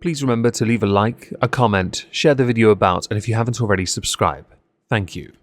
please remember to leave a like, a comment, share the video about, and if you haven't already, subscribe. Thank you.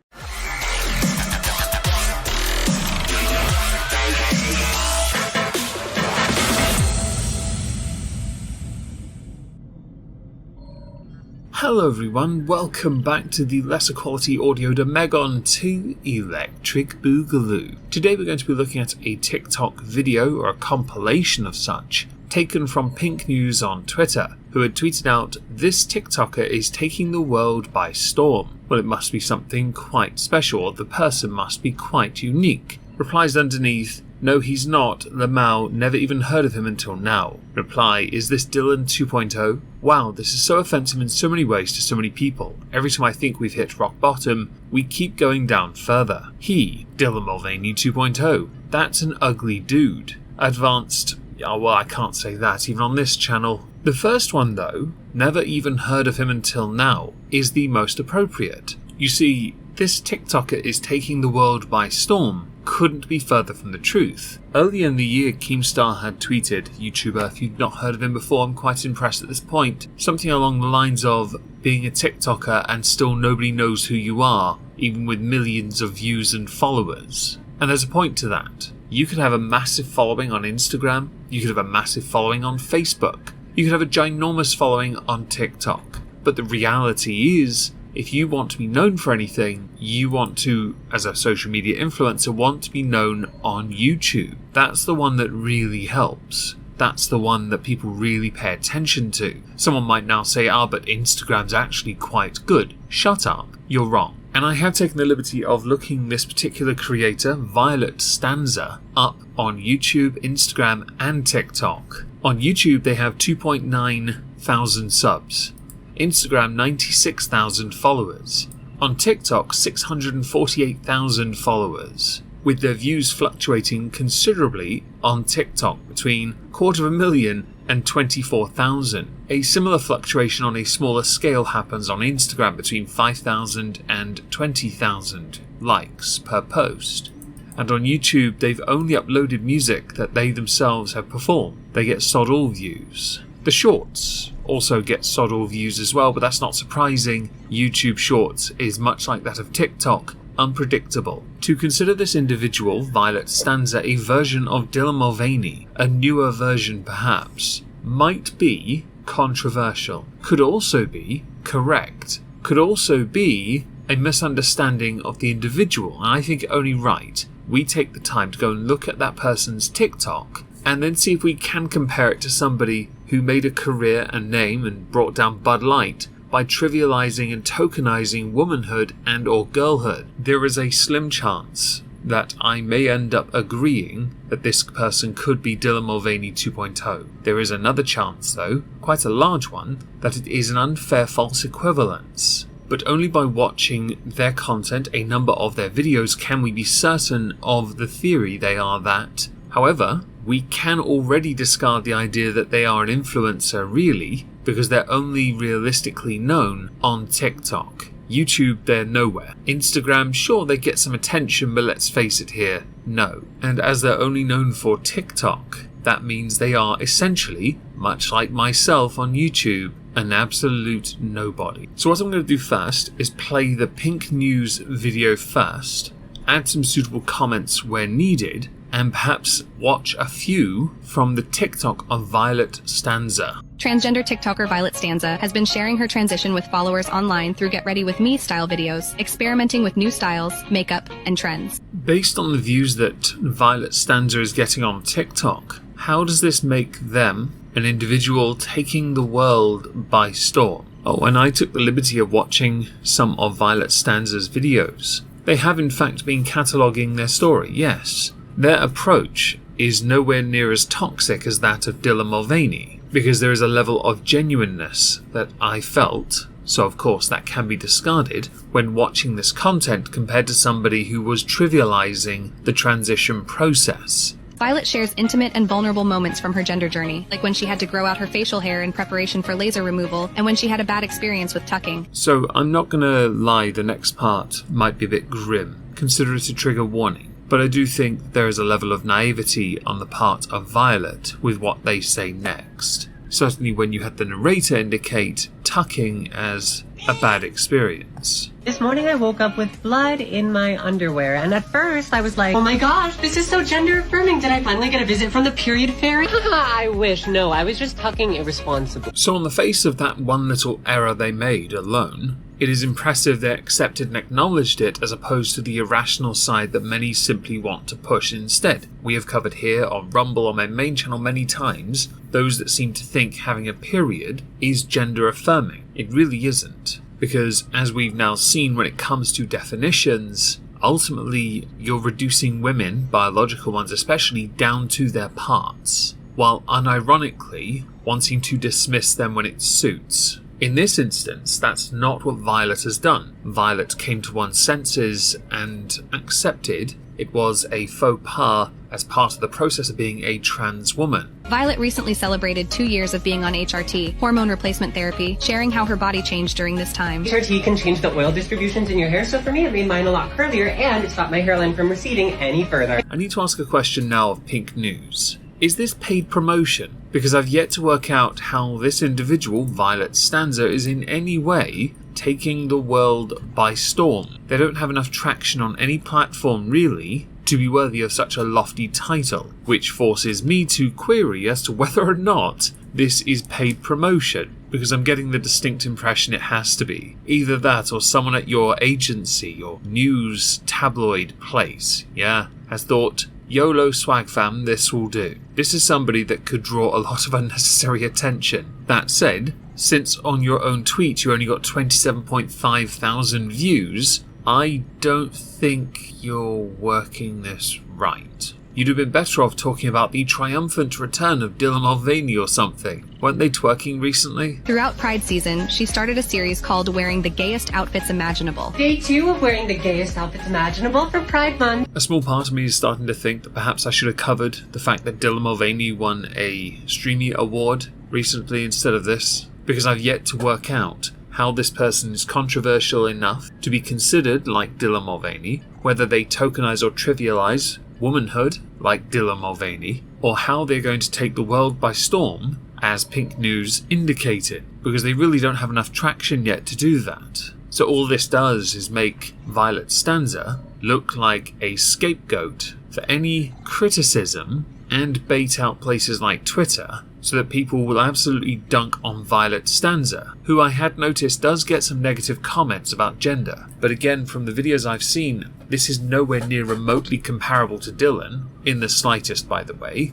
Hello everyone, welcome back to the lesser quality audio Megon 2 Electric Boogaloo. Today we're going to be looking at a TikTok video, or a compilation of such, taken from Pink News on Twitter, who had tweeted out, "This TikToker is taking the world by storm. Well, it must be something quite special, or the person must be quite unique." Replies underneath, "No, he's not. Lamau, never even heard of him until now." Reply, "Is this Dylan 2.0? Wow, this is so offensive in so many ways to so many people. Every time I think we've hit rock bottom, we keep going down further. He, Dylan Mulvaney 2.0, that's an ugly dude. Advanced, well, I can't say that even on this channel." The first one though, "never even heard of him until now," is the most appropriate. You see, this TikToker is taking the world by storm couldn't be further from the truth. Earlier in the year, Keemstar had tweeted, "YouTuber, if you've not heard of him before, I'm quite impressed at this point." Something along the lines of, "Being a TikToker and still nobody knows who you are, even with millions of views and followers." And there's a point to that. You could have a massive following on Instagram, you could have a massive following on Facebook, you could have a ginormous following on TikTok. But the reality is, if you want to be known for anything, you want to, as a social media influencer, want to be known on YouTube. That's the one that really helps. That's the one that people really pay attention to. Someone might now say, but Instagram's actually quite good. Shut up, you're wrong. And I have taken the liberty of looking this particular creator, Violet Stanza, up on YouTube, Instagram and TikTok. On YouTube they have 2.9 thousand subs. Instagram 96,000 followers. On TikTok 648,000 followers, with their views fluctuating considerably on TikTok between 250,000 and 24,000. A similar fluctuation on a smaller scale happens on Instagram between 5,000 and 20,000 likes per post. And on YouTube they've only uploaded music that they themselves have performed. They get sod all views. The shorts also get sod all views as well, but that's not surprising. YouTube Shorts is much like that of TikTok, unpredictable. To consider this individual, Violet Stanza, a version of Dylan Mulvaney, a newer version perhaps, might be controversial, could also be correct, could also be a misunderstanding of the individual, and I think only right we take the time to go and look at that person's TikTok and then see if we can compare it to somebody who made a career and name and brought down Bud Light by trivializing and tokenizing womanhood and or girlhood. There is a slim chance that I may end up agreeing that this person could be Dylan Mulvaney 2.0. There is another chance though, quite a large one, that it is an unfair false equivalence. But only by watching their content, a number of their videos, can we be certain of the theory they are that. However, we can already discard the idea that they are an influencer really, because they're only realistically known on TikTok. YouTube, they're nowhere. Instagram, sure, they get some attention, but let's face it here, no. And as they're only known for TikTok, that means they are essentially, much like myself on YouTube, an absolute nobody. So what I'm going to do first is play the Pink News video first, add some suitable comments where needed, and perhaps watch a few from the TikTok of Violet Stanza. Transgender TikToker Violet Stanza has been sharing her transition with followers online through Get Ready With Me style videos, experimenting with new styles, makeup, and trends. Based on the views that Violet Stanza is getting on TikTok, how does this make them an individual taking the world by storm? Oh, and I took the liberty of watching some of Violet Stanza's videos. They have in fact been cataloguing their story, yes. Their approach is nowhere near as toxic as that of Dylan Mulvaney, because there is a level of genuineness that I felt, so of course that can be discarded, when watching this content compared to somebody who was trivializing the transition process. Violet shares intimate and vulnerable moments from her gender journey, like when she had to grow out her facial hair in preparation for laser removal, and when she had a bad experience with tucking. So I'm not gonna lie, the next part might be a bit grim. Consider it a trigger warning. But I do think there is a level of naivety on the part of Violet with what they say next. certainly when you had the narrator indicate tucking as a bad experience. This morning I woke up with blood in my underwear, and at first I was like, oh my gosh, this is so gender affirming. Did I finally get a visit from the period fairy? I wish. No, I was just tucking irresponsibly. So on the face of that one little error they made alone, it is impressive they accepted and acknowledged it, as opposed to the irrational side that many simply want to push instead. We have covered here on Rumble on my main channel many times those that seem to think having a period is gender affirming. It really isn't. Because as we've now seen when it comes to definitions, ultimately you're reducing women, biological ones especially, down to their parts, while unironically wanting to dismiss them when it suits. In this instance, that's not what Violet has done. Violet came to one's senses and accepted it was a faux pas as part of the process of being a trans woman. Violet recently celebrated 2 years of being on HRT, hormone replacement therapy, sharing how her body changed during this time. HRT can change the oil distributions in your hair, so for me it made mine a lot curlier, and it stopped my hairline from receding any further. I need to ask a question now of Pink News. Is this paid promotion? Because I've yet to work out how this individual, Violet Stanza, is in any way taking the world by storm. They don't have enough traction on any platform, really, to be worthy of such a lofty title, which forces me to query as to whether or not this is paid promotion, because I'm getting the distinct impression it has to be. Either that or someone at your agency or news tabloid place, has thought, YOLO swag fam, this will do. This is somebody that could draw a lot of unnecessary attention. That said, since on your own tweet you only got 27.5 thousand views, I don't think you're working this right. You'd have been better off talking about the triumphant return of Dylan Mulvaney or something. Weren't they twerking recently? Throughout Pride season, she started a series called Wearing the Gayest Outfits Imaginable. Day 2 of wearing the gayest outfits imaginable for Pride Month. A small part of me is starting to think that perhaps I should have covered the fact that Dylan Mulvaney won a Streamy Award recently instead of this, because I've yet to work out how this person is controversial enough to be considered like Dylan Mulvaney, whether they tokenize or trivialize womanhood like Dylan Mulvaney, or how they're going to take the world by storm, as Pink News indicated, because they really don't have enough traction yet to do that. So all this does is make Violet Stanza look like a scapegoat for any criticism and bait out places like Twitter, so that people will absolutely dunk on Violet Stanza, who I had noticed does get some negative comments about gender. But again, from the videos I've seen, this is nowhere near remotely comparable to Dylan, in the slightest by the way,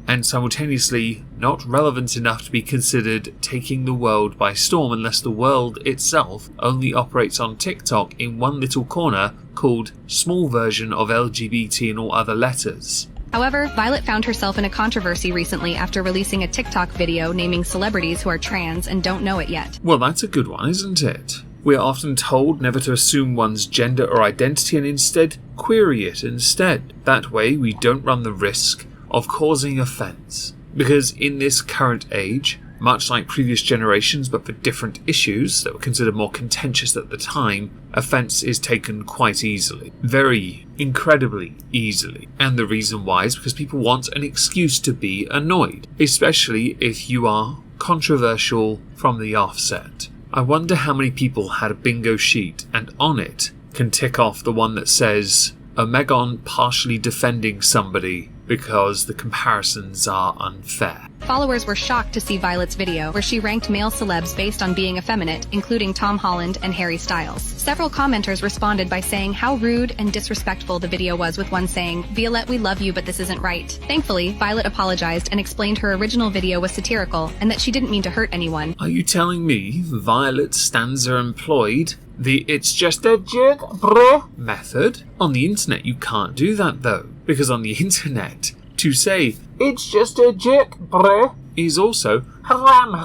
and simultaneously not relevant enough to be considered taking the world by storm unless the world itself only operates on TikTok in one little corner called small version of LGBT and all other letters. However, Violet found herself in a controversy recently after releasing a TikTok video naming celebrities who are trans and don't know it yet. Well, that's a good one, isn't it? We are often told never to assume one's gender or identity and instead query it instead. That way we don't run the risk of causing offence. Because in this current age, much like previous generations but for different issues that were considered more contentious at the time, offence is taken quite easily. Very, incredibly easily. And the reason why is because people want an excuse to be annoyed, especially if you are controversial from the offset. I wonder how many people had a bingo sheet and on it can tick off the one that says Omegon partially defending somebody because the comparisons are unfair. Followers were shocked to see Violet's video, where she ranked male celebs based on being effeminate, including Tom Holland and Harry Styles. Several commenters responded by saying how rude and disrespectful the video was, with one saying, "Violet, we love you, but this isn't right." Thankfully, Violet apologized and explained her original video was satirical and that she didn't mean to hurt anyone. Are you telling me Violet Stanza employed the "it's just a joke, bruh" method? On the internet you can't do that though, because on the internet, to say "it's just a joke, bruh" is also haram.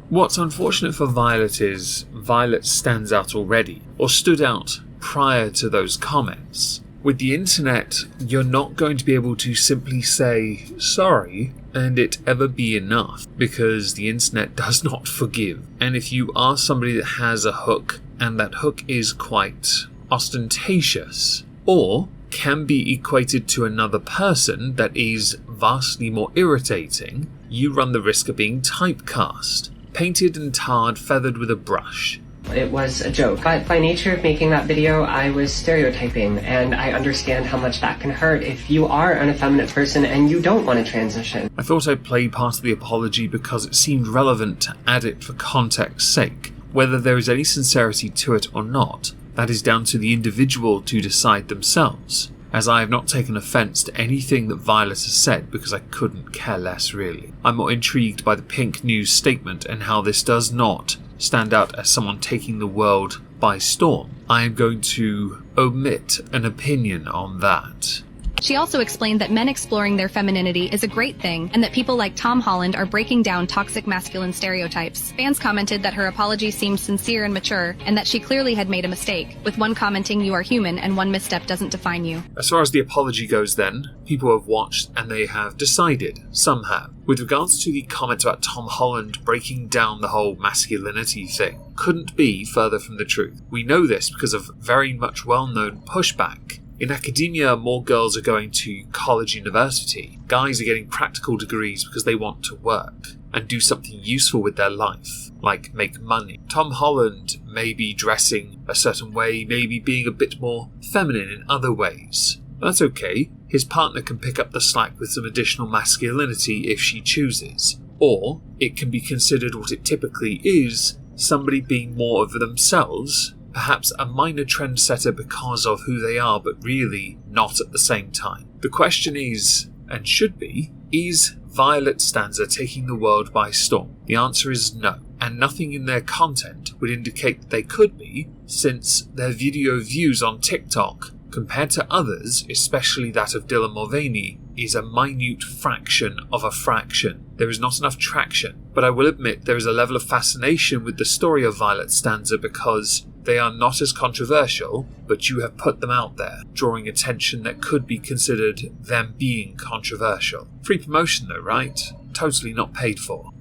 What's unfortunate for Violet is Violet stands out already, or stood out prior to those comments. With the internet, you're not going to be able to simply say sorry and it ever be enough, because the internet does not forgive. And if you are somebody that has a hook, and that hook is quite ostentatious, or can be equated to another person that is vastly more irritating, you run the risk of being typecast, painted and tarred, feathered with a brush. It was a joke. But by nature of making that video, I was stereotyping, and I understand how much that can hurt if you are an effeminate person and you don't want to transition. I thought I'd play part of the apology because it seemed relevant to add it for context's sake. Whether there is any sincerity to it or not, that is down to the individual to decide themselves, as I have not taken offence to anything that Violet has said because I couldn't care less really. I'm more intrigued by the Pink News statement and how this does not stand out as someone taking the world by storm. I am going to omit an opinion on that. She also explained that men exploring their femininity is a great thing, and that people like Tom Holland are breaking down toxic masculine stereotypes. Fans commented that her apology seemed sincere and mature, and that she clearly had made a mistake, with one commenting, "You are human, and one misstep doesn't define you." As far as the apology goes then, people have watched and they have decided, some have. With regards to the comment about Tom Holland breaking down the whole masculinity thing, couldn't be further from the truth. We know this because of very much well-known pushback. In academia, more girls are going to college, university. Guys are getting practical degrees because they want to work and do something useful with their life, like make money. Tom Holland may be dressing a certain way, maybe being a bit more feminine in other ways. That's okay. His partner can pick up the slack with some additional masculinity if she chooses. Or it can be considered what it typically is, somebody being more of themselves, perhaps a minor trendsetter because of who they are, but really not at the same time. The question is, and should be, is Violet Stanza taking the world by storm? The answer is no, and nothing in their content would indicate that they could be, since their video views on TikTok, compared to others, especially that of Dylan Mulvaney, is a minute fraction of a fraction. There is not enough traction, but I will admit there is a level of fascination with the story of Violet Stanza because they are not as controversial, but you have put them out there, drawing attention that could be considered them being controversial. Free promotion though, right? Totally not paid for.